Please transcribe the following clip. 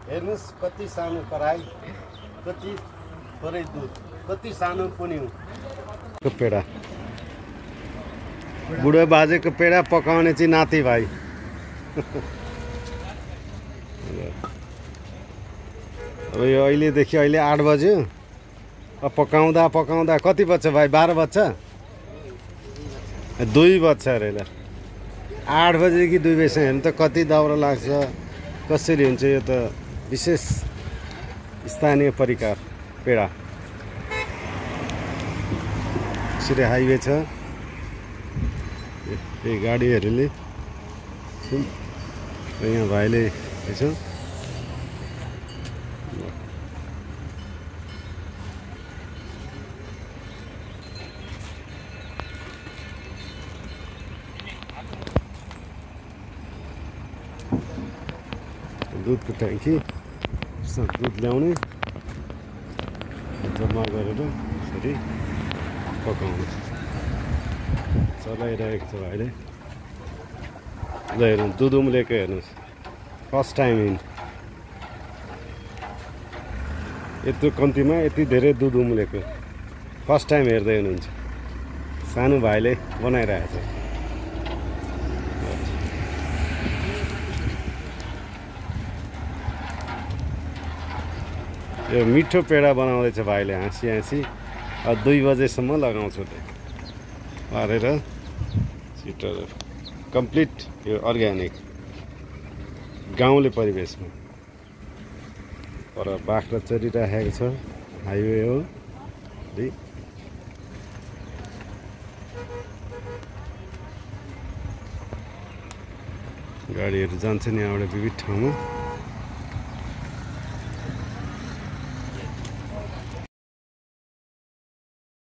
हेर्नुस् कति सानो कराई, कति थोरै दुध, कति सानो पुन्यु पेडा। बुढो बाजेको पेडा पकाउने चाहिँ नाति भाइ। अब यो अहिलेदेखि अहिले 8 बज्यो। अब पकाउँदा पकाउँदा कति बज्छ भाइ? 12 बज्छ? 2 बज्छ अरे ल। 8 बजेदेखि 2 बजेसम्म हेर्नु त कति दाउरा लाग्छ, कसरी हुन्छ। यो त विशेष स्थानीय परिकार पेडा। यसरी हाइवे छ, यही गाडीहरूले यहाँ भाइले यसो दुधको ट्याङ्की, दुध ल्याउने, जम्मा गरेर यसरी पकाउने चलाइरहेको छ भाइले। ल हेर्नु दुध उम्लेको हेर्नुहोस्, फर्स्ट टाइम इन यत्रो कम्तीमा यति धेरै दुध उम्लेको फर्स्ट टाइम हेर्दै हुनुहुन्छ। सानो भाइले बनाइरहेको छ। यो मिठो पेडा बनाउँदैछ भाइले हाँसी हाँसी। अब 2 बजेसम्म लगाउँछु पारेर छिटो कम्प्लिट। यो अर्ग्यानिक गाउँले परिवेशमा पर बाख्रा चरिराखेको छ। हाइवे हो, गाडीहरू जान्छ नि यहाँबाट विविध ठाउँमा।